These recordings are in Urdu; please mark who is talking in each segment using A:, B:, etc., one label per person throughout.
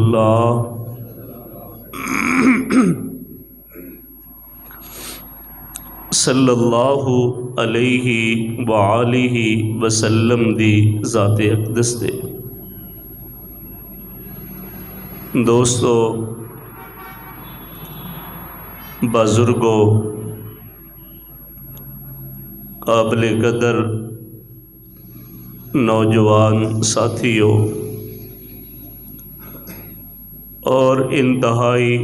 A: اللہ صلی اللہ علیہ وآلہ وسلم دی ذات اقدس دے دوستو، بزرگوں، قابل قدر نوجوان ساتھیوں اور انتہائی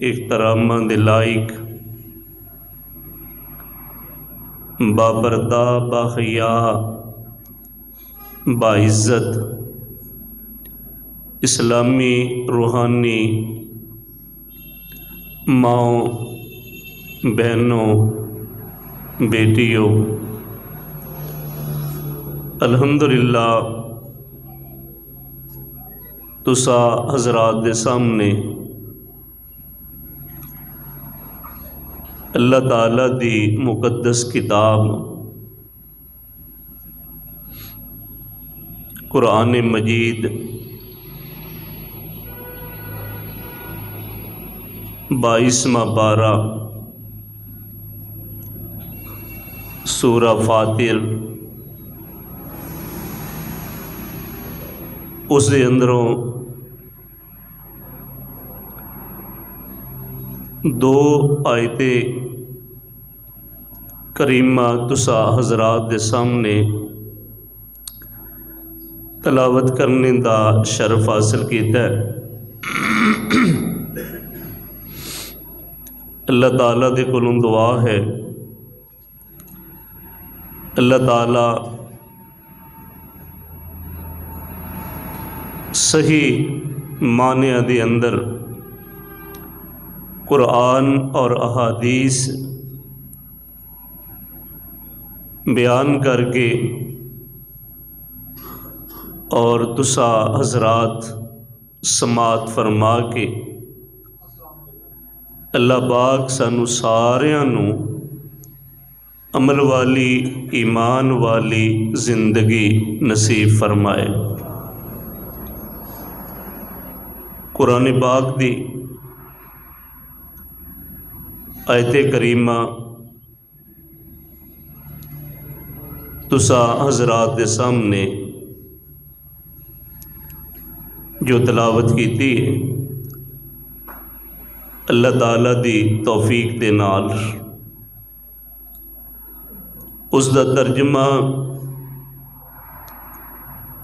A: احترام دے لائق بابردا، باحیا، باعزت اسلامی روحانی ماؤں، بہنوں، بیٹیوں، الحمدللہ تسا حضرات دے سامنے اللہ تعالیٰ دی مقدس کتاب قرآن مجید 22واں پارہ سورہ فاطر، اس دے اندروں دو آیتیں کریمہ تسا حضرات دے سامنے تلاوت کرنے دا شرف حاصل کیتا ہے۔ اللہ تعالیٰ دے کولوں دعا ہے اللہ تعالیٰ صحیح معنی دے اندر قرآن اور احادیث بیان کر کے اور تسا حضرات سماعت فرما کے اللہ پاک سانو ساریاں نو عمل والی ایمان والی زندگی نصیب فرمائے۔ قرآن پاک دی آیت کریمہ تسا حضرات دے سامنے جو تلاوت کیتی ہے اللہ تعالیٰ دی توفیق دے نال اس دا ترجمہ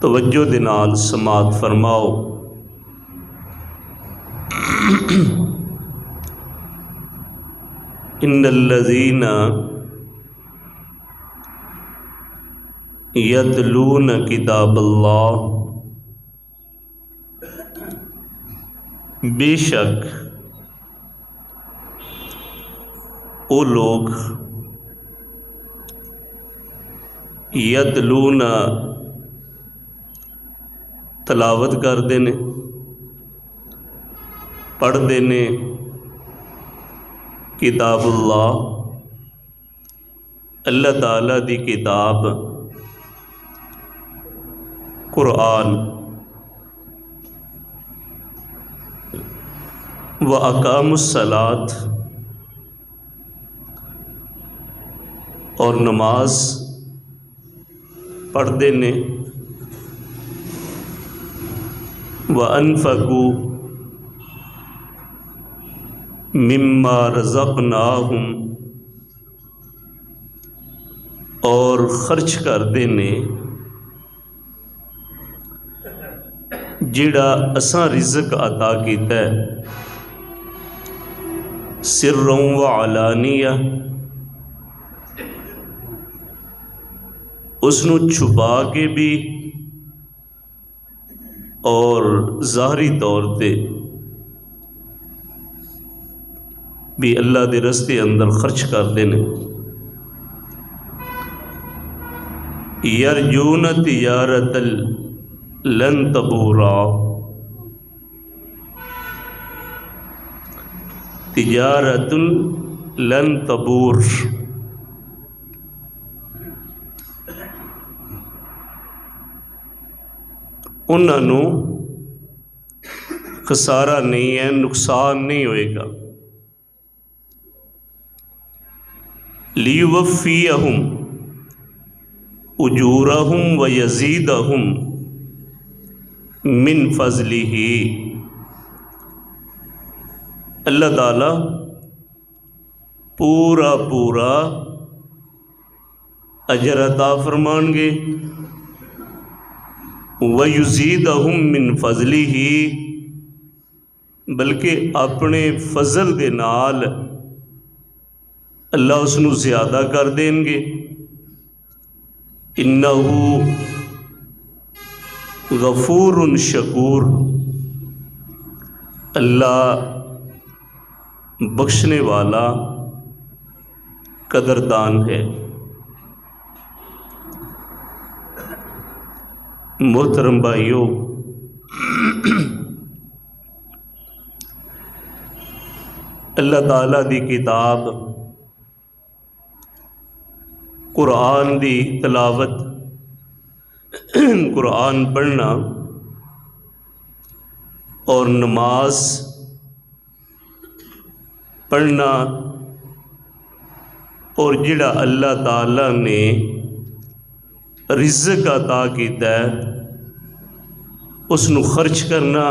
A: توجہ دے نال سماعت فرماؤ۔ ان الذین یتلون کتاب اللہ، بے شک وہ لوگ یتلون تلاوت کرتے ہیں، پڑھتے ہیں کتاب اللہ، اللہ تعالیٰ دی کتاب قرآن، وَأَقَامُوا الصَّلَاةَ اور نماز پڑھتے ہیں، وَأَنفَقُوا مِمَّا رَزَقْنَاهُمْ اور خرچ کرتے ہیں جڑا اساں رزق عطا کیتا ہے، سرًا وعلانیہ، اس نو چھپا کے بھی اور ظاہری طور تے بھی اللہ دے رستے اندر خرچ کرتے ہیں۔ یرجون تجارتا لن تبورا، تجارت لن تبور، انہوں خسارہ نہیں ہے، نقصان نہیں ہوئے گا۔ لیوفیہم اجورہم ویزیدہم من فضلہ، اللہ تعالیٰ پورا پورا اجر عطا فرمان گے، وَيُزِيدَهُم مِّن فَضْلِهِ، بلکہ اپنے فضل دے نال اللہ اس نو زیادہ کر دیں گے۔ اِنَّهُ غَفُورٌ شَكُورٌ، اللہ بخشنے والا قدردان ہے۔ محترم بھائیو، اللہ تعالیٰ دی کتاب قرآن دی تلاوت، قرآن پڑھنا اور نماز پڑھنا، اور جڑا اللہ تعالیٰ نے رزق عطا کیتا ہے اس نو خرچ کرنا،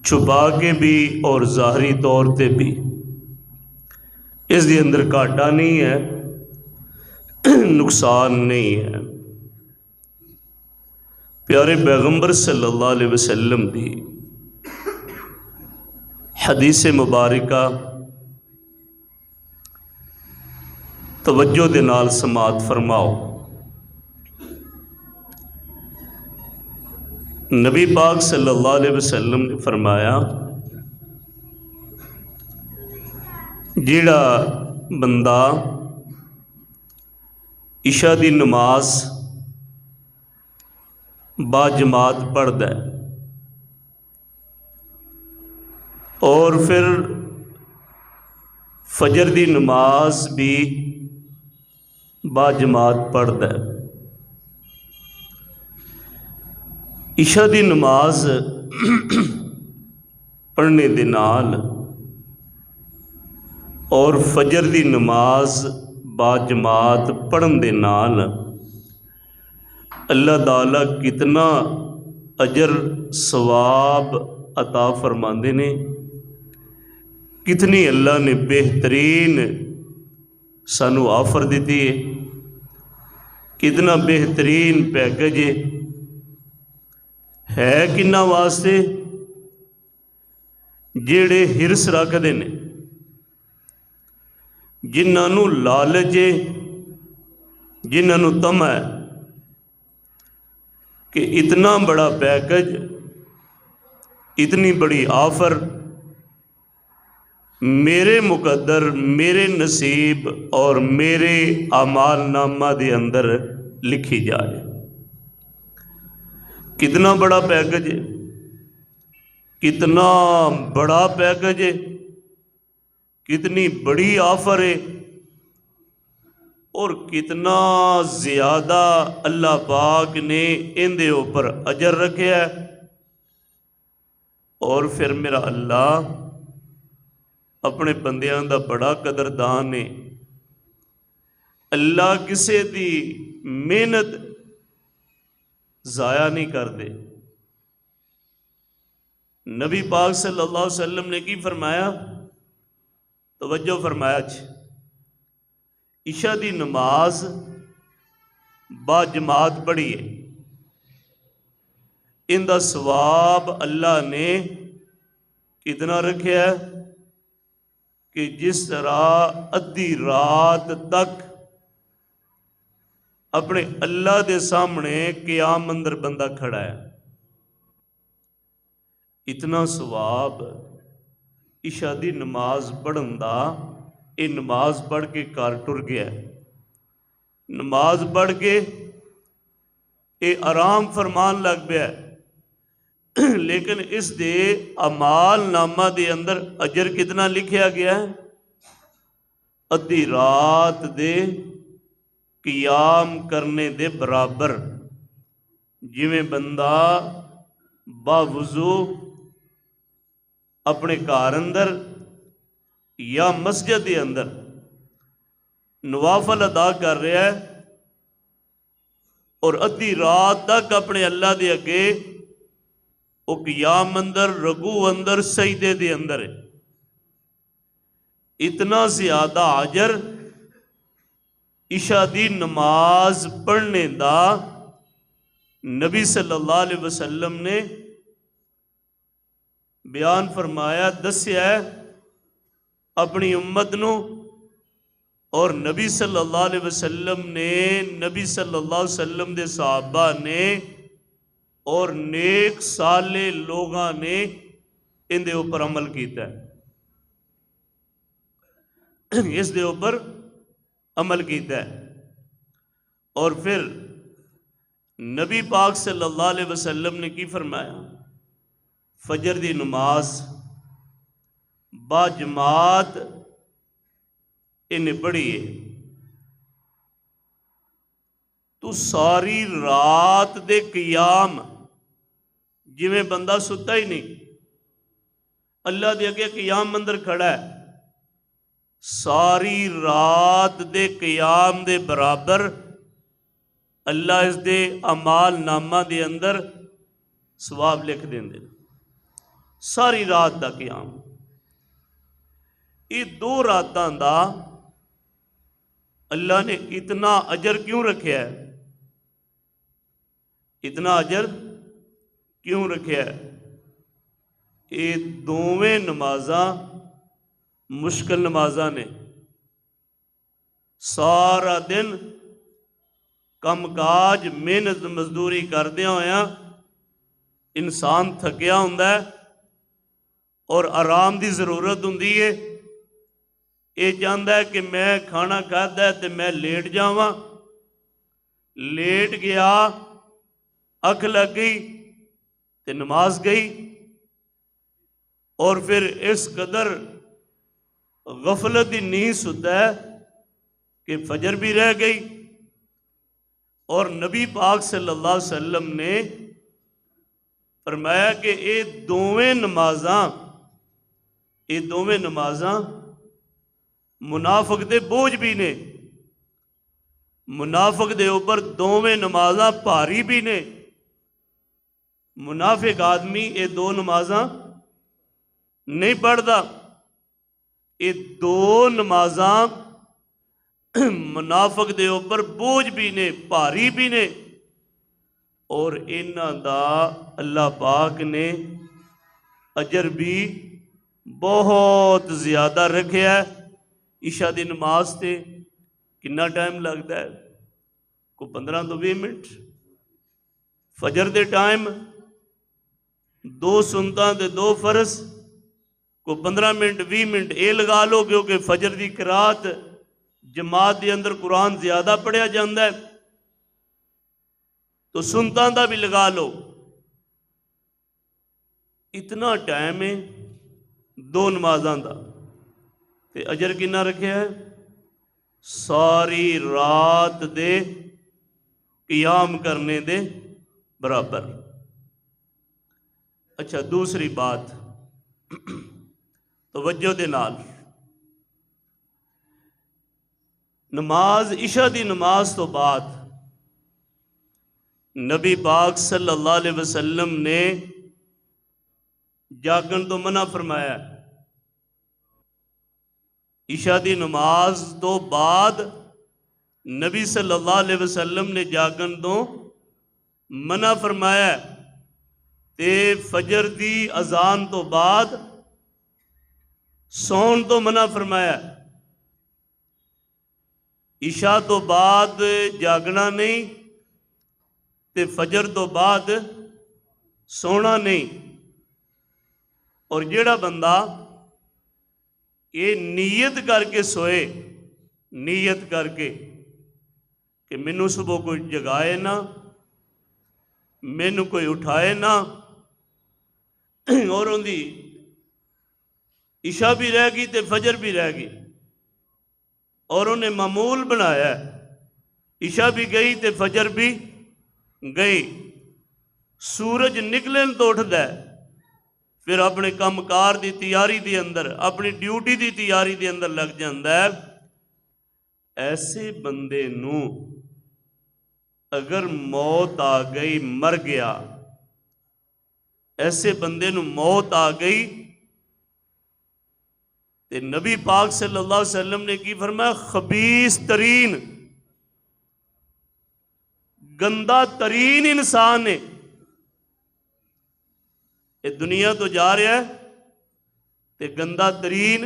A: چھپا کے بھی اور ظاہری طور تے بھی، اس دے اندر گھاٹا نہیں ہے، نقصان نہیں ہے۔ پیارے پیغمبر صلی اللہ علیہ وسلم دی حدیث مبارکہ توجہ دے نال سماعت فرماؤ۔ نبی پاک صلی اللہ علیہ وسلم نے فرمایا، جیڑا بندہ عشاء دی نماز با جماعت پڑھدا ہے اور پھر فجر دی نماز بھی با جماعت پڑھدا ہے، عشاء دی نماز پڑھنے دے نال اور فجر دی نماز با جماعت پڑھن دے نال اللہ تعالیٰ کتنا اجر ثواب عطا فرماندے نے، کتنی اللہ نے بہترین سانو آفر دیتی ہے، کتنا بہترین پیکج ہے کنہ واسطے، جیڑے ہرس رکھدے نے، جنہاں نو لالچ ہے، جنہاں نو طمع ہے کہ اتنا بڑا پیکج، اتنی بڑی آفر میرے مقدر، میرے نصیب اور میرے اعمال نامہ دے اندر لکھی جائے۔ کتنا بڑا پیکج ہے، کتنا بڑا پیکج ہے، کتنی بڑی آفر ہے، اور کتنا زیادہ اللہ پاک نے ان دے اوپر اجر رکھا ہے۔ اور پھر میرا اللہ اپنے بندیاں دا بڑا قدردان ہے، اللہ کسے دی محنت ضائع نہیں کر دے۔ نبی پاک صلی اللہ علیہ وسلم نے کی فرمایا؟ توجہ فرمایا، عشاء دی نماز با جماعت پڑھی ہے، ان دا ثواب اللہ نے کتنا رکھا ہے کہ جس طرح ادھی رات تک اپنے اللہ دے سامنے قیام اندر بندہ کھڑا ہے، اتنا ثواب عشاء دی نماز پڑھن دا۔ یہ نماز پڑھ کے گھر ٹر گیا ہے، نماز پڑھ کے یہ آرام فرمان لگ پیا ہے، لیکن اس دے اعمال نامہ دے اندر اجر کتنا لکھیا گیا ہے؟ ادھی رات دے قیام کرنے دے برابر۔ جویں بندہ با وضو اپنے گھر اندر یا مسجد کے اندر نوافل ادا کر رہا ہے اور ادھی رات تک اپنے اللہ دے اگے وہ قیام اندر، رکوع اندر، سجدے دے اندر ہے، اتنا زیادہ اجر عشاء دی نماز پڑھنے دا نبی صلی اللہ علیہ وسلم نے بیان فرمایا، دسیا ہے اپنی امت نو، اور نبی صلی اللہ علیہ وسلم نے، نبی صلی اللہ علیہ وسلم دے صحابہ نے اور نیک صالح لوگاں نے ان دے اوپر عمل کیتا ہے، اس دے اوپر عمل کیتا ہے۔ اور پھر نبی پاک صلی اللہ علیہ وسلم نے کی فرمایا، فجر دی نماز با جماعت انہیں پڑھی ہے تو ساری رات دے قیام، جویں بندہ ستا ہی نہیں، اللہ دے اگے قیام اندر کھڑا ہے، ساری رات دے قیام دے برابر اللہ اس دے اعمال نامہ دے اندر ثواب لکھ دیں دے، ساری رات دا قیام۔ یہ 2 راتاں دا اللہ نے اتنا اجر کیوں رکھیا ہے؟ اتنا اجر کیوں رکھیا ہے؟ یہ دوویں نمازاں مشکل نمازاں نے، سارا دن کم کاج محنت مزدوری کردیا ہویا انسان تھکیا ہوندا ہے اور آرام دی ضرورت ہوندی ہے، یہ چاہتا ہے کہ میں کھانا کھادا ہے تو میں لیٹ جاواں، لیٹ گیا، اکھ لگ گئی تے نماز گئی، اور پھر اس قدر غفلت دی نیند ستا ہے کہ فجر بھی رہ گئی۔ اور نبی پاک صلی اللہ علیہ وسلم نے فرمایا کہ یہ دوویں نمازاں منافق دے بوجھ بھی نے، منافق دے اوپر دوویں نمازاں بھاری بھی نے، منافق آدمی یہ 2 نمازاں نہیں پڑھدا، یہ 2 نمازاں منافق دے اوپر بوجھ بھی نے، بھاری بھی نے، اور انہاں دا اللہ پاک نے اجر بھی بہت زیادہ رکھیا ہے۔ عشاء دی نماز تے کنا ٹائم لگتا ہے؟ کوئی 15 تو 20 منٹ۔ فجر دے ٹائم 2 سنتاں تے 2 فرض، کوئی 15 منٹ 20 منٹ یہ لگا لو، کیونکہ فجر دی قرات جماعت دے اندر قرآن زیادہ پڑھیا جاندہ ہے تو سنتاں دا بھی لگا لو، اتنا ٹائم ہے 2 نمازاں دا، تے اجر کنا رکھیا ہے؟ ساری رات دے قیام کرنے دے برابر۔ اچھا، دوسری بات توجہ دے نال، نماز عشاء دی نماز تو بعد نبی پاک صلی اللہ علیہ وسلم نے جاگن تو منع فرمایا ہے۔ عشاء دی نماز تو بعد نبی صلی اللہ علیہ وسلم نے جاگن تو منع فرمایا ہے، تے فجر دی اذان تو بعد سون تو منع فرمایا ہے۔ عشاء تو بعد جاگنا نہیں تے فجر تو بعد سونا نہیں۔ اور جیڑا بندہ یہ نیت کر کے سوئے، نیت کر کے کہ مینوں صبح کوئی جگائے نہ، مینوں کوئی اٹھائے نہ، اور ان دی عشاء بھی رہ گئی تے فجر بھی رہ گئی، اور انہیں معمول بنایا ہے عشاء بھی گئی تے فجر بھی گئی، سورج نکلن تو اٹھدا ہے پھر اپنے کام کار دی تیاری دی اندر، اپنی ڈیوٹی دی تیاری دی اندر لگ جاندہ ہے، ایسے بندے نو اگر موت آ گئی، مر گیا، ایسے بندے نو موت آ گئی، تے نبی پاک صلی اللہ علیہ وسلم نے کی فرمایا، خبیث ترین، گندہ ترین انسان ہے، یہ دنیا تو جا رہا ہے تے گندہ ترین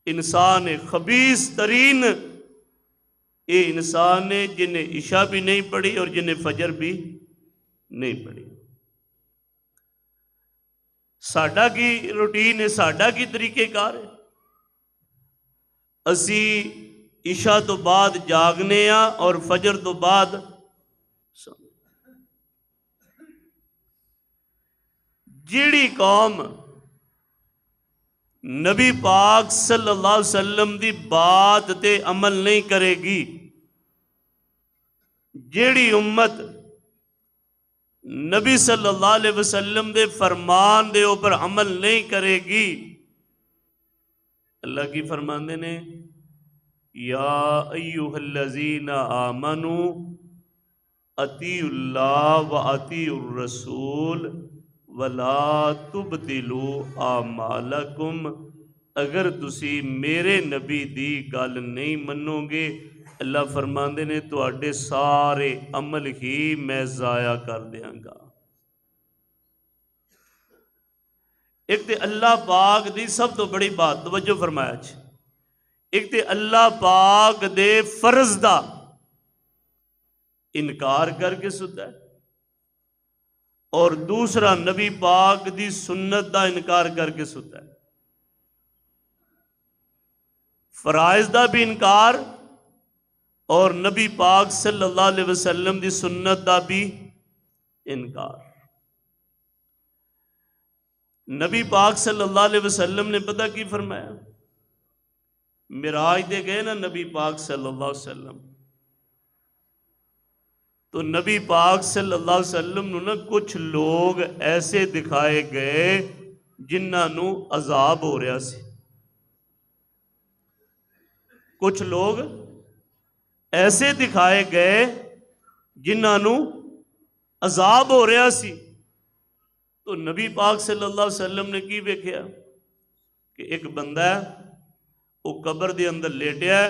A: انسان ہے، خبیث ترین یہ انسان ہے جنہیں عشاء بھی نہیں پڑھی اور جنہیں فجر بھی نہیں پڑھی۔ ساڈا کی روٹین ہے، ساڈا کی طریقہ کار ہے، اسی عشاء تو بعد جاگنے ہاں اور فجر تو بعد جیڑی قوم نبی پاک صلی اللہ علیہ وسلم دی بات تے عمل نہیں کرے گی، جیڑی امت نبی صلی اللہ علیہ وسلم دے فرمان دے اوپر عمل نہیں کرے گی، اللہ کی فرماندے نے یا ایھا الذین آمنوا اطیعوا اللہ و اطیعوا الرسول ولا تبطلوا اعمالکم، اگر تسی میرے نبی دی گل نہیں منو گے، اللہ فرماندے نے تواڈے سارے عمل ہی میں ضائع کر دیاں گا۔ ایک تے اللہ پاک دی سب تو بڑی بات توجہ فرمایا جی، ایک تے اللہ پاک دے فرض دا انکار کر کے ستا ہے، اور دوسرا نبی پاک دی سنت دا انکار کر کے ستا ہے، فرائض دا بھی انکار اور نبی پاک صلی اللہ علیہ وسلم دی سنت دا بھی انکار۔ نبی پاک صلی اللہ علیہ وسلم نے پتہ کی فرمایا، معراج دے گئے نا نبی پاک صلی اللہ علیہ وسلم، تو نبی پاک صلی اللہ علیہ وسلم نو نا کچھ لوگ ایسے دکھائے گئے جنہاں نو عذاب ہو رہا سی، کچھ لوگ ایسے دکھائے گئے جنہاں نو عذاب ہو رہا سی، تو نبی پاک صلی اللہ علیہ وسلم نے کی ویکھیا کہ ایک بندہ ہے وہ قبر دے اندر لیٹیا ہے،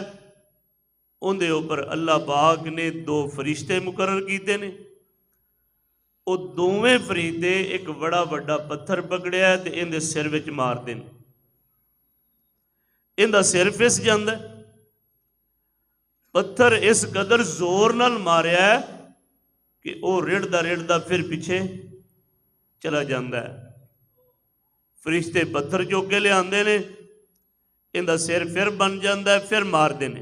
A: ان دے اوپر اللہ پاک نے دو فرشتے مقرر کیتے نے، وہ دوویں فرشتے ایک بڑا بڑا پتھر پکڑیا ہے تے ان دے سر وچ مار دین، ان دا سر پھس جاندا ہے، پتھر اس قدر زور نال ماریا ہے کہ وہ رڑدا رڑدا پھر پیچھے چلا جاندا ہے، فرشتے پتھر چوک کے لے آندے نے، ان دا سر پھر بن جاندا ہے، پھر مار دینے،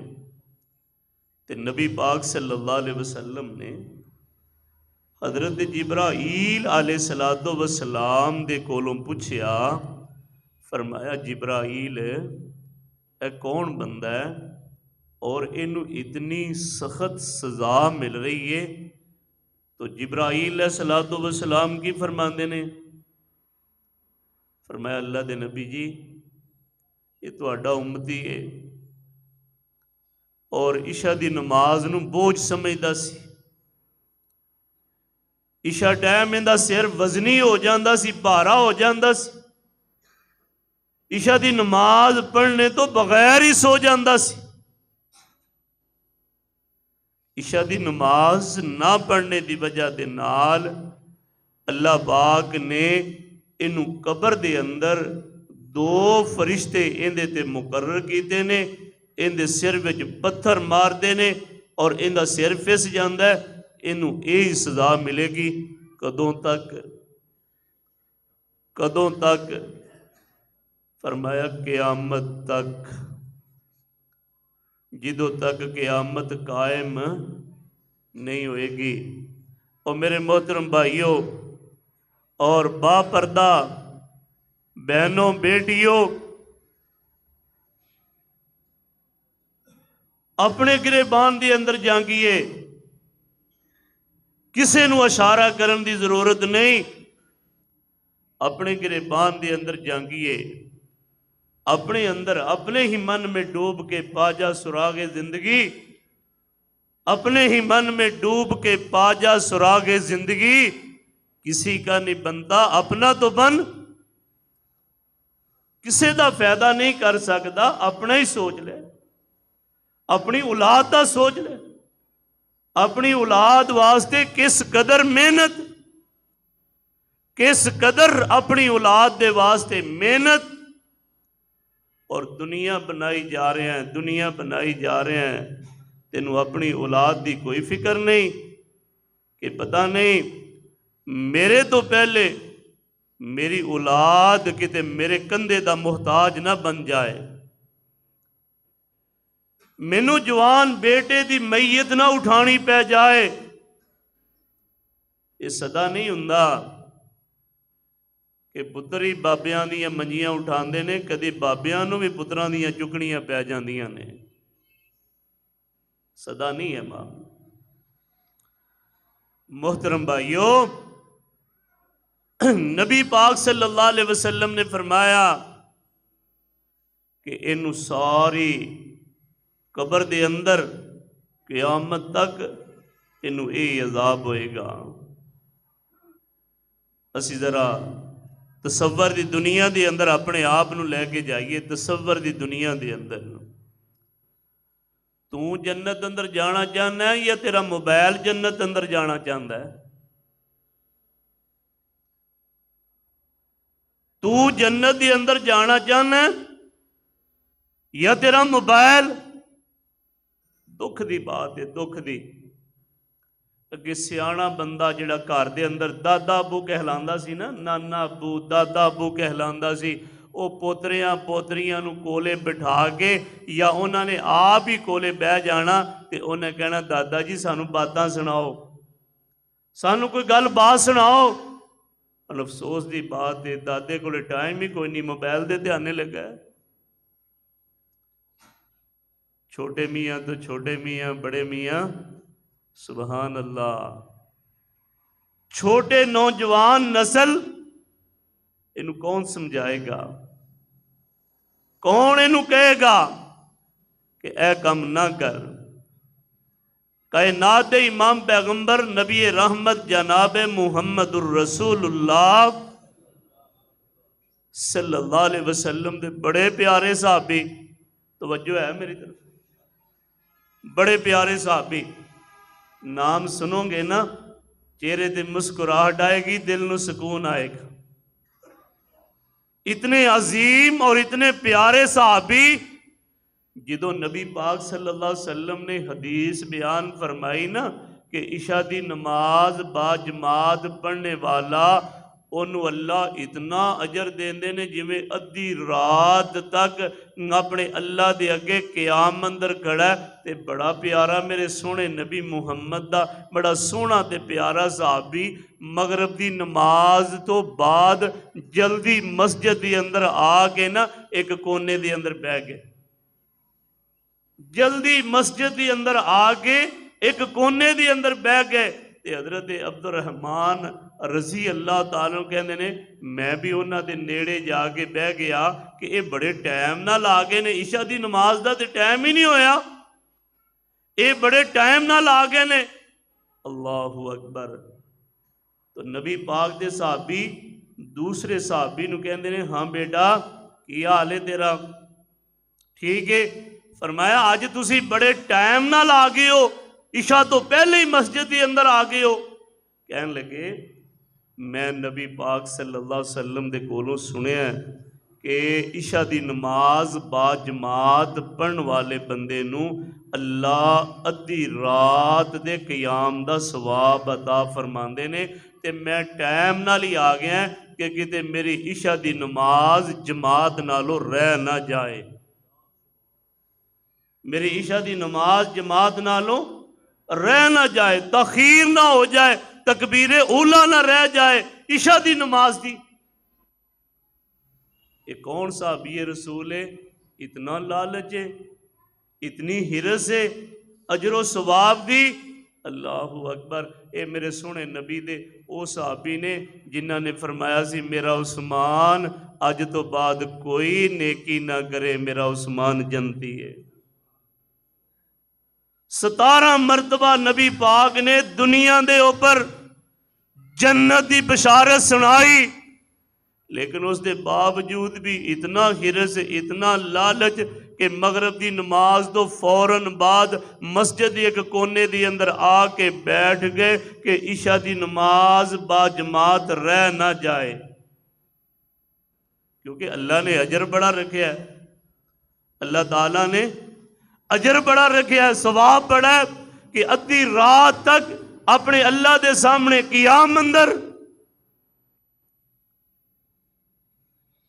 A: تے نبی پاک صلی اللہ علیہ وسلم نے حضرت جبرائیل علیہ السلام دے کولوں پوچھیا، فرمایا جبرائیل اے کون بندہ ہے اور اینو اتنی سخت سزا مل رہی ہے؟ تو جبرائیل علیہ السلام کی فرماندے نے، فرمایا اللہ دے نبی جی یہ تہاڈا امتی ہے اور عشاء دی نماز نو بوجھ سمجھدا سی، عشاء ٹائم ایندا سر وزنی ہو جاندا سی، بھارا ہو جاندا سی، عشاء دی نماز پڑھنے تو بغیر ہی سو جاندا سی، عشاء دی نماز نہ پڑھنے دی وجہ دے نال اللہ پاک نے انو قبر دے اندر دو فرشتے اندے تے مقرر کیتے نے، اندے سر وچ پتھر مار دینے اور اندہ سر پھس جاندا ہے، انو یہی سزا ملے گی، کدوں تک؟ کدوں تک؟ فرمایا قیامت تک، جدوں تک قیامت قائم نہیں ہوئے گی۔ اور میرے محترم بھائیوں اور با پردہ بہنوں بیٹیوں، اپنے گریبان دے اندر جانگیے، کسے نو اشارہ کرن دی ضرورت نہیں، اپنے گریبان دے اندر جانگیے، اپنے اندر اپنے ہی من میں ڈوب کے پا جا سراغ زندگی، اپنے ہی من میں ڈوب کے پا جا سراغ زندگی، کسی کا نہیں بنتا اپنا تو بن، کسی دا فائدہ نہیں کر سکتا، اپنا ہی سوچ لے، اپنی اولاد دا سوچ لے، اپنی اولاد واسطے کس قدر محنت، کس قدر اپنی اولاد دے واسطے محنت، اور دنیا بنائی جا رہے ہیں، دنیا بنائی جا رہے ہیں، تینوں اپنی اولاد دی کوئی فکر نہیں کہ پتہ نہیں میرے تو پہلے میری اولاد کتے میرے کندھے دا محتاج نہ بن جائے، مینوں جوان بیٹے دی میت نہ اٹھانی پہ جائے۔ یہ صدا نہیں ہوندا کہ پتری بابیاں دیاں منجیاں اٹھاندے نے، کدی بابیاں نوں بھی پتراں دیاں چکنیاں پہ جاندیاں نے، صدا نہیں ہے ماں۔ محترم بھائیو، نبی پاک صلی اللہ علیہ وسلم نے فرمایا کہ انہوں ساری قبر دے اندر قیامت تک انہوں اے عذاب ہوئے گا۔ اسی ذرا تصور دی دنیا دے اندر اپنے آپ نو لے کے جائیے، تصور دی دنیا دے اندر تو جنت اندر جانا چاہنا ہے یا تیرا موبائل جنت اندر جانا چاہتا ہے؟ تو جنت دے اندر جانا چاہنا ہے یا تیرا موبائل؟ دکھ دی بات ہے، دکھ دی۔ اگے سیانا بندہ جڑا گھر دے اندر دادا ابو کہلاندا سی نا، نانا ابو دادا ابو کہلاندا سی، او پوتریاں پوتریاں نو کولے بٹھا کے یا انہاں نے آپ ہی کولے بہ جانا تے انہیں کہنا دادا جی سانو باتاں سناؤ، سانو کوئی گل بات سناؤ۔ اور افسوس دی بات ہے دادے کولے ٹائم ہی کوئی نہیں، موبائل دے دھیانے لگا ہے۔ چھوٹے میاں تو چھوٹے میاں، بڑے میاں سبحان اللہ، چھوٹے نوجوان نسل انہوں کون سمجھائے گا؟ کون انہوں کہے گا کہ اے کم نہ کر؟ کائنات امام پیغمبر نبی رحمت جناب محمد الرسول اللہ صلی اللہ علیہ وسلم دے بڑے پیارے صحابی، توجہ ہے میری طرف، بڑے پیارے صحابی، نام سنو گے نا چہرے تے مسکراہٹ آئے گی، دل نو سکون آئے گا۔ اتنے عظیم اور اتنے پیارے صحابی جدو نبی پاک صلی اللہ علیہ وسلم نے حدیث بیان فرمائی نا کہ عشاء دی نماز با جماعت پڑھنے والا انہوں اللہ اتنا اجر دیندے نے جویں ادھی رات تک اپنے اللہ دے اگے قیام اندر کھڑا ہے۔ تے بڑا پیارا میرے سونے نبی محمد دا بڑا سونا تے پیارا صحابی مغرب دی نماز تو بعد جلدی مسجد دی اندر آ کے نا ایک کونے دی اندر بہ گئے، جلدی مسجد دی اندر آ کے ایک کونے دی اندر بہ گئے۔ تے حضرت عبد الرحمن رضی اللہ تعالیٰ کہندے نے میں بھی انہاں دے نیڑے جا کے بہ گیا کہ اے بڑے ٹائم نہ لا گئے نے، عشاء دی نماز دا تے ٹائم ہی نہیں ہویا، اے بڑے ٹائم نہ لا گئے نے۔ اللہ اکبر۔ تو نبی پاک دے صحابی دوسرے صحابی نو کہندے نے ہاں بیٹا کی حال ہے تیرا، ٹھیک ہے؟ فرمایا آج تسی بڑے ٹائم نہ لا گئے ہو، عشاء تو پہلے ہی مسجد کے اندر آ گئے ہو۔ کہنے لگے میں نبی پاک صلی اللہ علیہ وسلم دے کولوں سنیا ہے کہ عشاء دی نماز با جماعت پڑھن والے بندے نو اللہ ادھی رات دے قیام دا ثواب عطا فرماندے نے، تے میں ٹائم نال ہی آ گیا کہ کتے میری عشاء دی نماز جماعت نالوں رہ نہ جائے، میری عشاء دی نماز جماعت نالوں رہ نہ جائے، تاخیر نہ ہو جائے، تکبیر اولا نہ رہ جائے عشاء دی نماز دی۔ یہ کون صحابی رسول ہے؟ اتنا لالچ ہے، اتنی ہرس ہے اجر و ثواب دی، اللہ اکبر. اے میرے سونے نبی دے او صحابی نے جنہاں نے فرمایا سی میرا عثمان اج تو بعد کوئی نیکی نہ کرے، میرا عثمان جنتی ہے. 17 مرتبہ نبی پاک نے دنیا دے اوپر جنت دی بشارت سنائی، لیکن اس دے باوجود بھی اتنا حرص، اتنا لالچ کہ مغرب دی نماز تو فوراً بعد مسجد ایک کونے دی اندر آ کے بیٹھ گئے کہ عشاء دی نماز با جماعت رہ نہ جائے، کیونکہ اللہ نے اجر بڑا رکھا ہے. اللہ تعالیٰ نے اجر بڑا رکھا ہے، ثواب بڑا ہے کہ ادھی رات تک اپنے اللہ دے سامنے قیام اندر.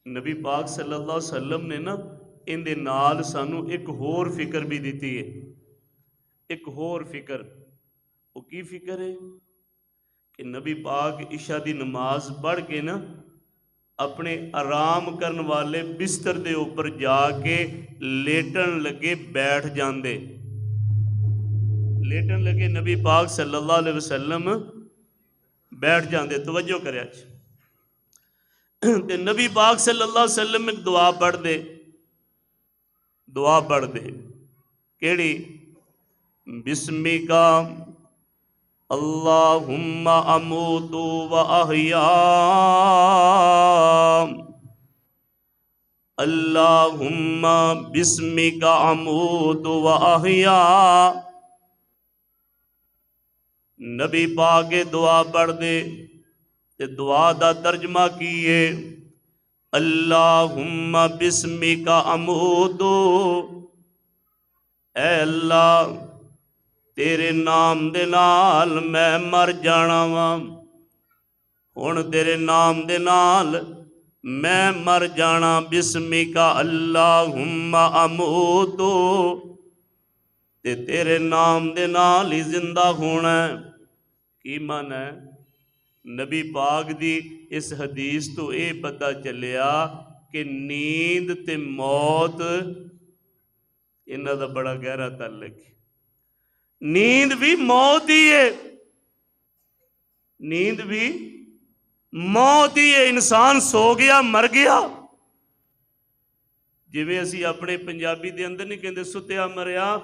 A: نبی پاک صلی اللہ علیہ وسلم نے نا ان دے نال سانو ایک ہور فکر بھی دیتی ہے. ایک ہور فکر، وہ کی فکر ہے کہ نبی پاک عشاء دی نماز پڑھ کے نا اپنے آرام کرن والے بستر دے اوپر جا کے لیٹن لگے بیٹھ جاندے. لیٹن لگے نبی پاک صلی اللہ علیہ وسلم بیٹھ جاندے. توجہ کرے اچھا. تے نبی پاک صلی اللہ علیہ وسلم ایک دعا پڑھ دے. دعا پڑھ دے کیڑی؟ بسمک اللہم اموت و احیا، اللہم بسمک اموت و احیا. نبی پاک دعا پڑھ دے تے دعا دا ترجمہ کیے اللہم بسمک اموت، اے اللہ تیرے نام دے نال میں مر جانا وا. ہن تیرے نام دے نال میں مر جانا. بسمک اللہم اموت، تے تیرے نام دے نال ہی زندہ ہونا ہے. کی معنی ہے؟ نبی پاک دی اس حدیث تو اے پتہ چلیا کہ نیند تے موت انہاں دا بڑا گہرا تعلق ہے. نیند بھی موت ہی ہے، نیند بھی موت ہی ہے. انسان سو گیا مر گیا. جویں اسی اپنے پنجابی دے اندر نہیں کہندے ستیا مریا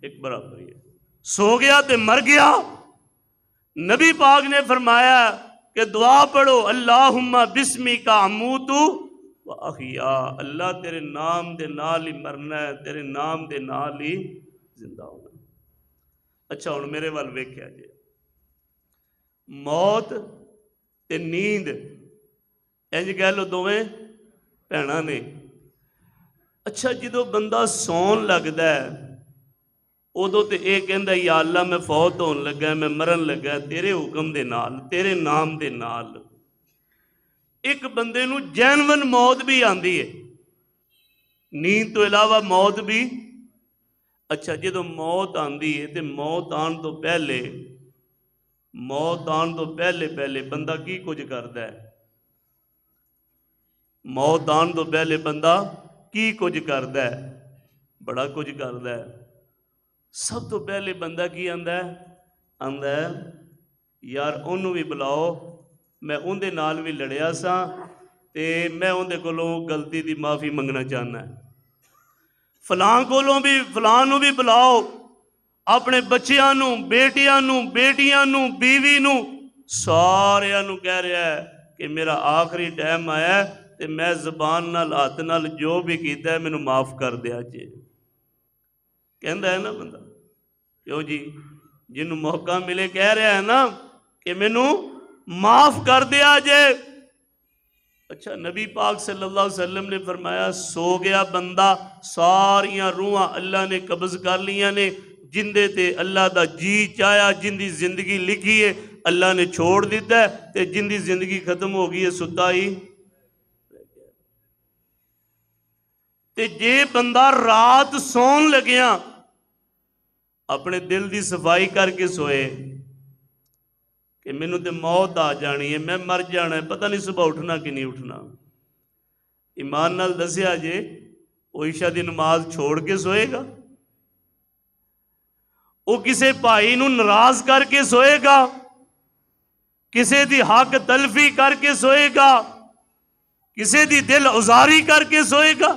A: ایک برابر ہی ہے. سو گیا تے مر گیا. نبی پاک نے فرمایا کہ دعا پڑھو اللہم بسمک اموت و احیا، اللہ تیرے نام دے نال ہی مرنا ہے، تیرے نام دے نال ہی زندہ ہونا. اچھا ہن میرے وال ویکھیا جے، موت تے نیند انج کہہ لو دوویں بھیناں نے. اچھا جدوں بندہ سون لگدا ہے ادو تے اے کہندا یا اللہ میں فوت ہون لگا، میں مرن لگا تیرے حکم دے نال، تیرے نام دے نال. ایک بندے نو جینون موت بھی آندی ہے، نیند تو علاوہ موت بھی. اچھا جدو موت آندی ہے تے موت آن تو پہلے پہلے بندہ کی کچھ کردا ہے؟ موت آن تو پہلے بندہ کی کچھ کردا ہے؟ بڑا کچھ کردا ہے. سب تو پہلے بندہ کی آندا ہے یار انہوں بھی بلاؤ، میں ان دے نال بھی لڑیا سا تے میں ان دے کولوں غلطی دی معافی منگنا چاہنا ہے. فلاں کولوں بھی فلاں نو بھی بلاؤ، اپنے بچیاں نو، بیٹیاں نو، بیٹیاں نو، بیوی نو، ساریاں نو کہہ رہا ہے کہ میرا آخری ٹائم آیا ہے تے میں زبان نال ہاتھ نال جو بھی کیتا ہے مینوں معاف کر دیا جے. کہندا ہے نا بندہ، کیوں جی جنوں موقع ملے کہہ رہا ہے نا کہ مینوں معاف کر دیا جے. اچھا نبی پاک صلی اللہ علیہ وسلم نے فرمایا سو گیا بندہ، ساریاں روحاں اللہ نے قبض کر لیاں نے. جندے تے اللہ دا جی چاہیا، جندی زندگی لکھی ہے اللہ نے چھوڑ دیتا ہے تے جندی زندگی ختم ہو گئی ہے ستا ہی. تے جے بندہ رات سون لگیاں اپنے دل دی صفائی کر کے سوئے کہ مینوں تے موت آ جانی ہے، میں مر جانا ہے، پتہ نہیں صبح اٹھنا کہ نہیں اٹھنا. ایمان نال دسیا جے وہ عشاء دی نماز چھوڑ کے سوئے گا؟ وہ کسی بھائی نو ناراض کر کے سوئے گا، کسی دی حق تلفی کر کے سوئے گا، کسی دی دل ازاری کر کے سوئے گا؟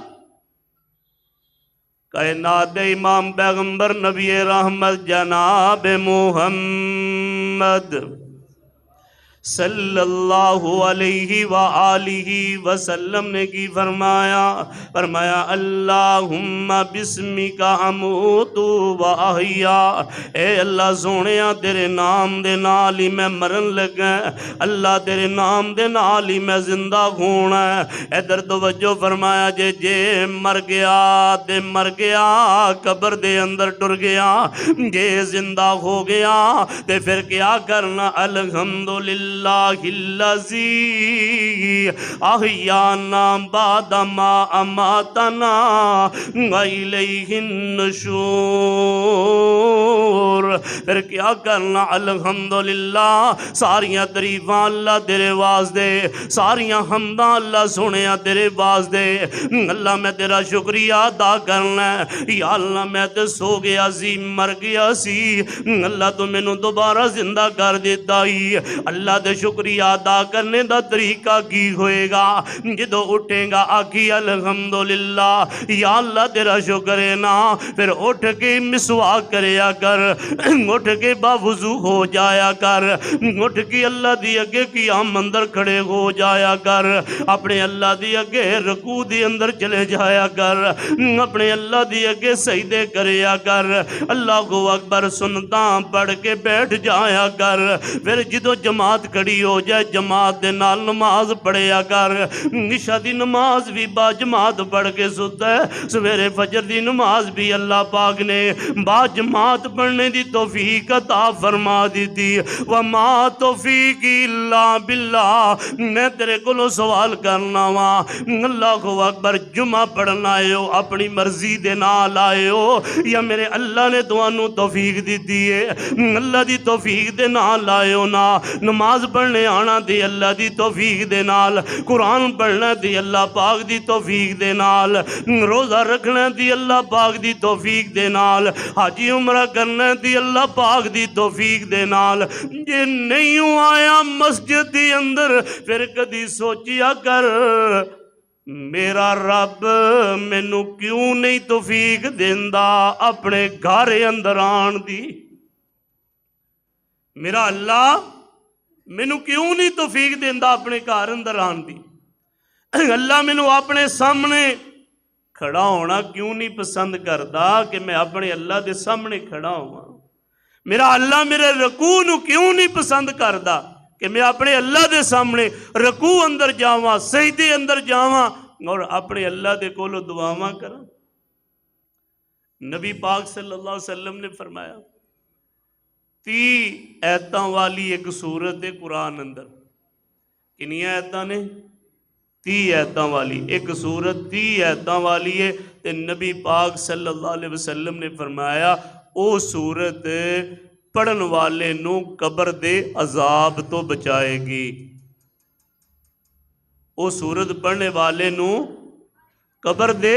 A: کائنات امام پیغمبر نبی رحمت جناب محمد صلی اللہ علیہ وآلہ وسلم نے کی فرمایا اللہم بسمک اموت و احیا، اے اللہ سونیا تیرے نام دے نال ہی میں مرن لگا، اللہ تیرے نام دے نال ہی میں زندہ ہونا ہے۔ ادھر توجہ فرمایا جے مر گیا تے مر گیا، قبر دے اندر ٹر گیا، جے زندہ ہو گیا تے پھر کیا کرنا؟ الحمدللہ اللہ الذی احیانا بعد ما اماتنا والیہ النشور۔ پھر کیا کرنا؟ الحمدللہ، ساریاں تعریفاں اللہ تیرے واسطے، ساریاں حمداں اللہ سنیا تیرے واسطے۔ اللہ میں تیرا شکریہ ادا کرنا ہے، یا اللہ میں تے سو گیا سی، مر گیا سی، اللہ تو مینوں دوبارہ زندہ کر دیتا ہی۔ اللہ دے شکریہ ادا کرنے دا طریقہ کی ہوئے گا؟ جدو اٹھیں گا آکھی الحمدللہ، یا اللہ تیرا شکر ہے نا، پھر اٹھ کے مسواک کریا کر، اٹھ کے باوضو ہو جایا کر، اٹھ کے اللہ دی اگے قیام اندر کھڑے ہو جایا کر، اپنے اللہ دی اگے رکوع دی اندر چلے جایا کر، اپنے اللہ دی اگے سجدے کریا کر، اللہ اکبر سنتاں پڑھ کے بیٹھ جایا کر۔ پھر جدو جماعت کھڑی ہو جائے جماعت دے نال نماز پڑھیا کر، عشاء دی نماز بھی با جماعت پڑھ کے ستا ہے، سویرے فجر دی نماز بھی اللہ پاک نے با جماعت پڑھنے دی توفیق عطا فرما دیتی۔ وما توفیق الا باللہ، میں تیرے کو سوال کرنا وا، اللہ اکبر، جمعہ پڑھنا آئے ہو اپنی مرضی دے نال آئے ہو یا میرے اللہ نے تانوں توفیق دیتی ہے؟ اللہ دی توفیق دے نال آئے ہو نا، نماز پڑھنے آنا دی اللہ دی توفیق دے نال، قرآن پڑھنا دی اللہ پاک دی توفیق دے نال، روزہ رکھنا دی اللہ پاک دی توفیق دے نال، حاجی عمرہ کرنا دی اللہ پاک دی توفیق دے نال۔ جے نہیں آیا مسجد دی اندر پھر کدی سوچیا کر میرا رب مینوں کیوں نہیں توفیق دیندا اپنے گھر اندر آن دی؟ میرا اللہ مینوں کیوں نہیں توفیق دیندا اپنے گھر اندر آن دی؟ اللہ مینوں اپنے سامنے کھڑا ہونا کیوں نہیں پسند کردا کہ میں اپنے اللہ دے سامنے کھڑا ہوا؟ میرا اللہ میرے رکوع نو کیوں نہیں پسند کردا کہ میں اپنے اللہ دے سامنے رکوع اندر جاواں، سجدے اندر جاواں اور اپنے اللہ دے کولو دعاواں کراں؟ نبی پاک صلی اللہ علیہ وسلم نے فرمایا 30 ایتاں والی ایک سورت ہے قرآن اندر۔ کنیاں ایتاں نے؟ 30 ایتاں والی ایک سورت 30 ایتاں والی ہے، تے نبی پاک صلی اللہ علیہ وسلم نے فرمایا او سورت پڑھن والے نو قبر دے عذاب تو بچائے گی۔ او سورت پڑھنے والے نو قبر دے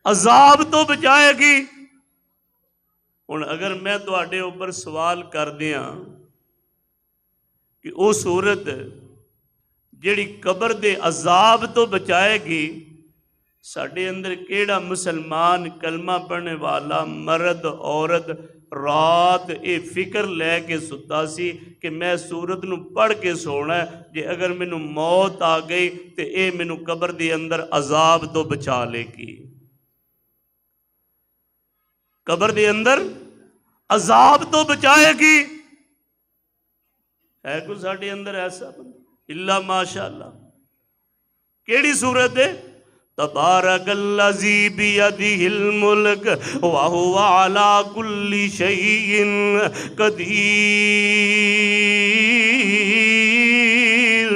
A: عذاب تو بچائے گی۔ ہن اگر میں تواڈے اوپر سوال کر دیاں کہ او سورت جیڑی قبر دے عذاب تو بچائے گی، ساڈے اندر کیڑا مسلمان کلمہ پڑھنے والا مرد عورت رات اے فکر لے کے ستا سی کہ میں سورت نو پڑھ کے سونا ہے، جے اگر مینوں موت آ گئی تے اے مینوں قبر دے اندر عذاب تو بچا لے گی؟ قبر دے اندر عذاب تو بچائے گی۔ ہے کوئی ساڈے اندر ایسا بندہ؟ اللہ ماشاءاللہ۔ کیڑی سورت ہے؟ تبارک الذی بیدہ الملک وہو علی کل شیء قدیر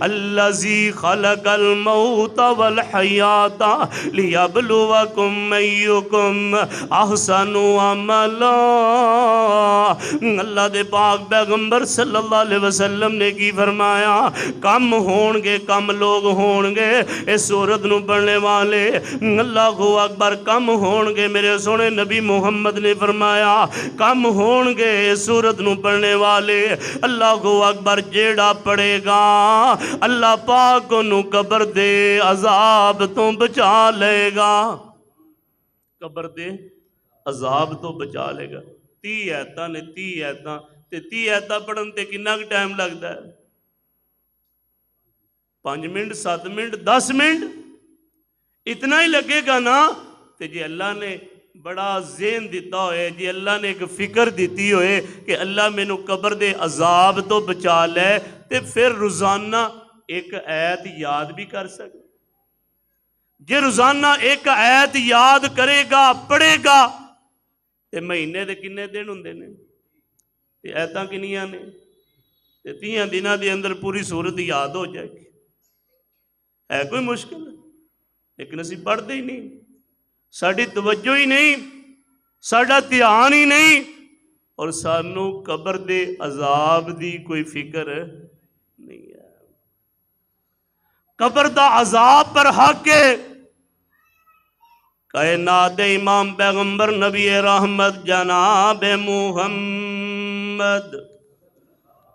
A: الذی خلق الموت والحیات لیبلوکم ایکم احسن عملا۔ اللہ دے پاک پیغمبر صلی اللہ علیہ وسلم نے کی فرمایا، کم ہون گے، کم لوگ ہون گے اس سورت نو پڑھنے والے، اللہ اکبر، کم ہون گے۔ میرے سونے نبی محمد نے فرمایا کم ہون گے اس سورت نو پڑھنے والے، اللہ اکبر، جیڑا پڑھے گا اللہ پاک انہوں قبر دے عذاب تو بچا لے گا، قبر دے عذاب تو بچا لے گا۔ 30 ایتاں نے، 30 ایتاں تے 30 ایتاں پڑھن تے کنا ٹائم لگتا ہے؟ 5 منٹ، 7 منٹ، 10 منٹ اتنا ہی لگے گا نا۔ تے جی اللہ نے بڑا ذہن دیتا ہوئے، جی اللہ نے ایک فکر دیتی ہوئے کہ اللہ میں نو قبر دے عذاب تو بچا لے، تے پھر روزانہ ایک آیت یاد بھی کر سکے۔ جی روزانہ ایک آیت یاد کرے گا، پڑھے گا، تے مہینے دے کنے دن ہوندے نے، تے ایتاں کنیاں نے، تے 30 دنوں دے اندر پوری سورت یاد ہو جائے گی۔ ہے کوئی مشکل؟ لیکن اسی پڑھتے ہی نہیں، ساڑھی توجہ ہی نہیں، ساڑھا دھیان ہی نہیں، اور سانو قبر دے عذاب دی کوئی فکر نہیں ہے۔ قبر دا عذاب پر حق ہے۔ کائنات امام پیغمبر نبی رحمت جناب محمد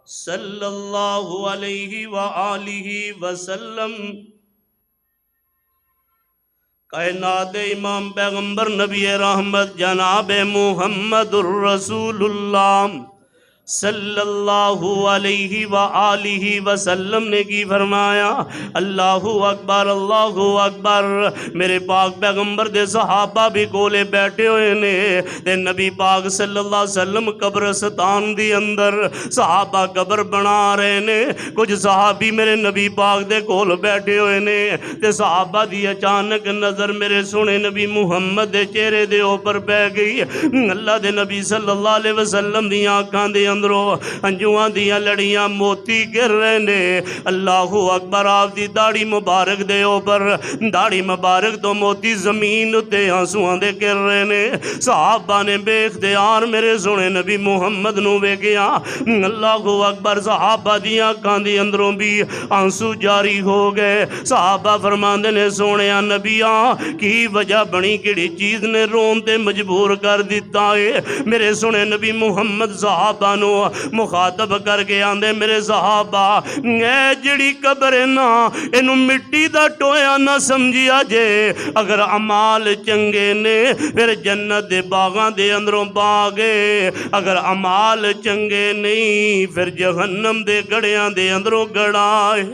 A: صلی اللہ علیہ وآلہ وسلم، کائنات امام پیغمبر نبی رحمت جناب محمد الرسول اللہ صلی اللہ علیہ وآلہ وسلم نے کی فرمایا، اللہ اکبر، اللہ اکبر۔ میرے پاک پیغمبر دے صحابہ بھی کولے بیٹھے ہوئے نے، تے نبی پاک صلی اللہ علیہ وسلم قبرستان دی اندر صحابہ قبر بنا رہے نے، کچھ صحابی میرے نبی پاک دے کول بیٹھے ہوئے نے، تے صحابہ دی اچانک نظر میرے سونے نبی محمد دے چہرے دے اوپر پہ گئی۔ اللہ دے نبی صلی اللہ علیہ وسلم دی آنکھاں دے اندروں انجواں دیاں لڑیاں موتی گر رہے نے۔ اللہ اکبر، آپ دی داڑھی مبارک دے اوپر، داڑھی مبارک تو موتی زمین تے آنسواں دے گر رہے نے۔ صحابہ نے بے اختیار میرے سونے نبی محمد نو ویکھیا، اللہ اکبر، صحابہ دی آنکھاں دی اندروں بھی آنسو جاری ہو گئے۔ صحابہ فرماندے نے سونیا نبیاں کی وجہ بنی، کیڑی چیز نے رون تے مجبور کر دیتا ہے؟ میرے سونے نبی محمد صحابہ نو مخاطب کر کے آندے، میرے صحابہ اے جڑی قبر نا اینو مٹی دا ٹویا نہ سمجھیا جے، اگر عمال چنگے نے پھر جنت دے باغاں دے اندروں باغے، اگر عمال چنگے نہیں پھر جہنم دے گڑیاں دے اندروں گڑائے۔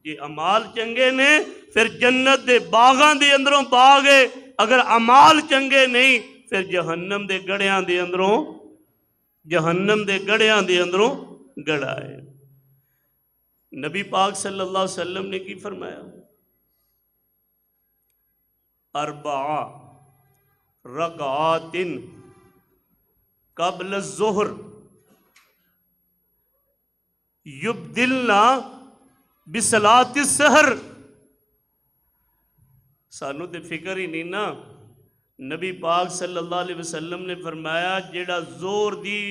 A: یہ عمال چنگے نے پھر جنت دے باغاں دے اندروں باغے، اگر عمال چنگے نہیں پھر جہنم دے گڑیاں دے اندروں، جہنم دے گڑیاں دے اندروں گڑائے۔ نبی پاک صلی اللہ علیہ وسلم نے کی فرمایا؟ 4 رکعات قبل الظہر یبدلنا بصلاۃ السحر۔ سانو تے فکر ہی نہیں نا، نبی پاک صلی اللہ علیہ وسلم نے فرمایا جیڑا زور دی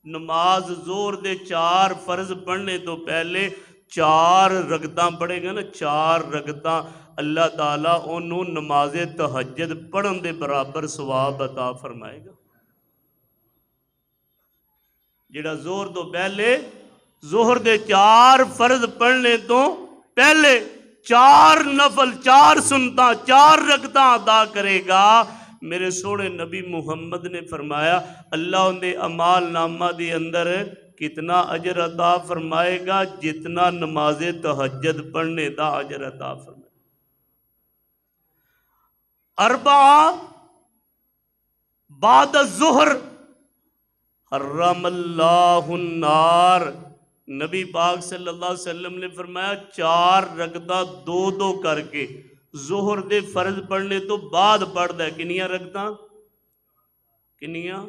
A: نماز، زور دے 4 فرض پڑھنے تو پہلے 4 رکعتاں پڑھے گا نا، 4 رکعتاں، اللہ تعالیٰ انہوں نماز تہجد پڑھن دے برابر ثواب عطا فرمائے گا۔ جیڑا زور تو پہلے، ظہر دے 4 فرض پڑھنے تو پہلے 4 نفل، 4 سنتاں، 4 رکعتاں ادا کرے گا، میرے سونے نبی محمد نے فرمایا اللہ ان دے اعمال نامہ دے اندر کتنا اجر عطا فرمائے گا، جتنا نماز تہجد پڑھنے دا اجر عطا فرمائے گا۔ 4 بعد الظہر حرم اللہ النار، نبی پاک صلی اللہ علیہ وسلم نے فرمایا 4 رکعتاں 2 کر کے ظہر دے فرض پڑھنے تو بعد پڑھ دے، کنیاں رکعتاں؟ کنیاں؟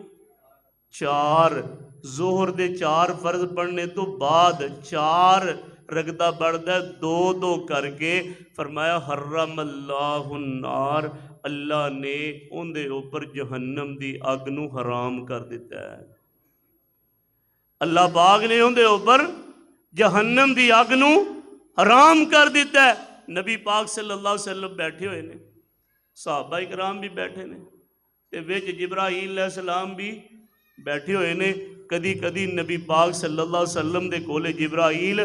A: 4۔ ظہر دے 4 فرض پڑھنے تو بعد 4 رکعتاں پڑھدا ہے 2 کر کے، فرمایا حرم اللہ النار، اللہ نے ان دے اوپر جہنم دی اگ نو حرام کر دیتا ہے۔ اللہ پاک نے ان دے اوپر جہنم دی اگ نو حرام کر دیتا ہے۔ نبی پاک صلی اللہ علیہ وسلم بیٹھے ہوئے نے، صحابہ اکرام بھی بیٹھے نے، تے وچ جبرائیل علیہ السلام بھی بیٹھے ہوئے نے۔ کدی کدی نبی پاک صلی اللہ علیہ وسلم دے کولے جبرائیل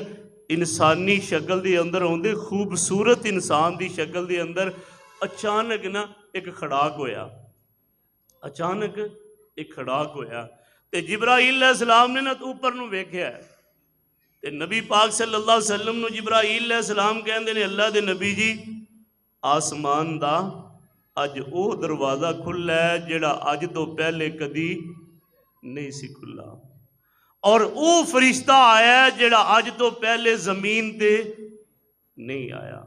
A: انسانی شکل دے اندر ہوندے، خوبصورت انسان دی شکل دے اندر، اچانک نا ایک کھڑاک ہویا، اچانک ایک کھڑاک ہویا تے جبرائیل علیہ السلام نے نا اوپر نو ویکھیا ہے تے نبی پاک صلی اللہ علیہ وسلم نو جبرائیل علیہ السلام کہندے نے اللہ دے نبی جی آسمان دا اج او دروازہ کھلا ہے جڑا اج تو پہلے کدی نہیں سی کھلا، اور او فرشتہ آیا ہے جڑا اج تو پہلے زمین تے نہیں آیا،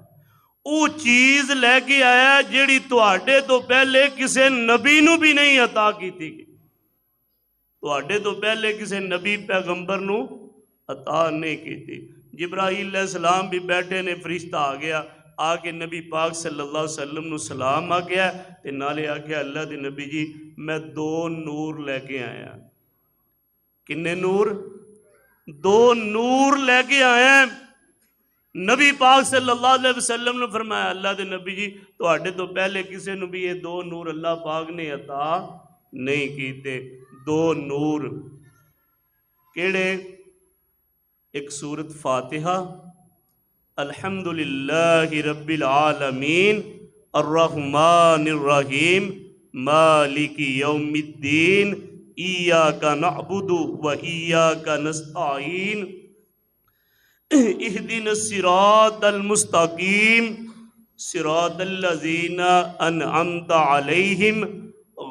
A: او چیز لے کے آیا ہے جڑی تواڈے تو پہلے کسے نبی نو بھی نہیں عطا کیتی گئی، تواڈے تو پہلے کسے نبی پیغمبر نو عطا نہیں کیتی۔ جبرائیل علیہ السلام بھی بیٹھے نے، فرشتہ آ گیا، آ کے نبی پاک صلی اللہ علیہ وسلم نو سلام آ گیا تے نالے آ کے اللہ دے نبی جی میں 2 نور لے کے آیا۔ کنے نور؟ 2 نور لے کے آیا۔ نبی پاک صلی اللہ علیہ وسلم نے فرمایا اللہ دے نبی جی تواڈے تو پہلے کسے نو بھی یہ 2 نور اللہ پاک نے عطا نہیں کیتے۔ 2 نور کیڑے؟ ایک سورت فاتحہ، الحمدللہ رب العالمین الرحمن الرحیم مالک یوم الدین ایاک نعبد و ایاک نستعین اہدنا الصراط المستقیم صراط الذین انعمت علیہم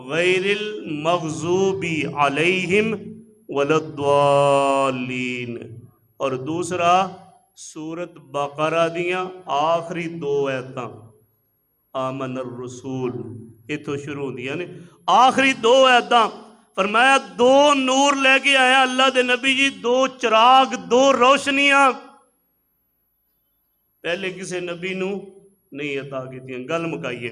A: غیر المغضوب علیہم ولا الضالین۔ اور دوسرا سورت بقرہ دیاں آخری 2 آیتاں، آمن الرسول، اتھوں شروع ہوندیاں نے، آخری 2 آیتاں، فرمایا 2 نور لے کے آیا اللہ دے نبی جی، 2 چراغ، 2 روشنیاں پہلے کسے نبی نو نہیں عطا کیتیاں۔ گل مکائیے،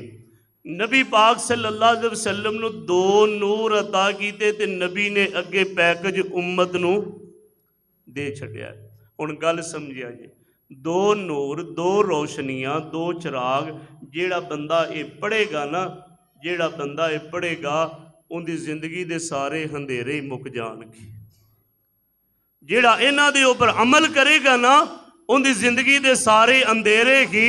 A: نبی پاک صلی اللہ علیہ وسلم نو 2 نور عطا کیتے تے نبی نے اگے پیکج امت نو دے چھڑیا ہے۔ ہن گل سمجھیا جی، 2 نور، 2 روشنیاں، 2 چراغ، جیڑا بندہ اے پڑھے گا نا، جیڑا بندہ اے پڑھے گا ان دی زندگی دے سارے اندھیرے ہی مک جان گے۔ جیڑا انہاں دے اوپر عمل کرے گا نا ان دی زندگی دے سارے اندھیرے ہی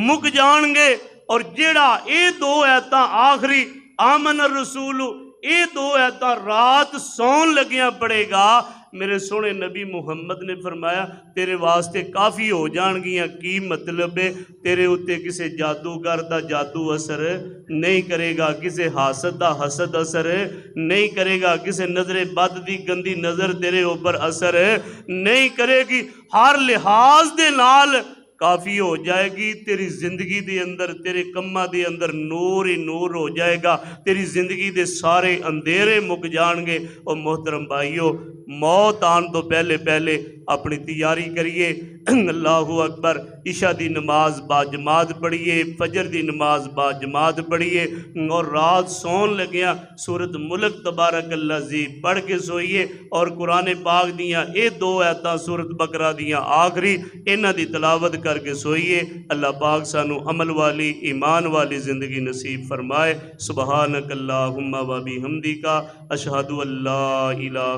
A: مک جان گے۔ اور جیڑا اے 2 آیتاں آخری آمن الرسول، اے 2 آیتاں رات سون لگیاں پڑے گا، میرے سونے نبی محمد نے فرمایا تیرے واسطے کافی ہو جان گیاں۔ کی مطلب ہے؟ تیرے اتے کسے جادوگر دا جادو اثر نہیں کرے گا، کسے حاسد دا حسد اثر نہیں کرے گا، کسے نظر بد دی گندی نظر تیرے اوپر اثر نہیں کرے گی، ہر لحاظ دے نال کافی ہو جائے گی۔ تیری زندگی دے اندر، تیرے کماں دے اندر نور ہی نور ہو جائے گا، تیری زندگی دے سارے اندھیرے مک جان گے۔ اور محترم بھائیو، موت آن تو پہلے پہلے اپنی تیاری کریے۔ اللہ اکبر، عشاء دی نماز با جماعت پڑھیے، فجر دی نماز با جماعت پڑھیے، اور رات سون لگیاں سورت ملک تبارک الذی پڑھ کے سوئیے، اور قرآن پاک دیاں اے 2 آیتاں سورت بقرہ دیاں آخری انہاں دی تلاوت کر کے سوئیے۔ اللہ پاک سانو عمل والی ایمان والی زندگی نصیب فرمائے۔ سبحانک اللہم و بحمدک، اشہد ان لا الہ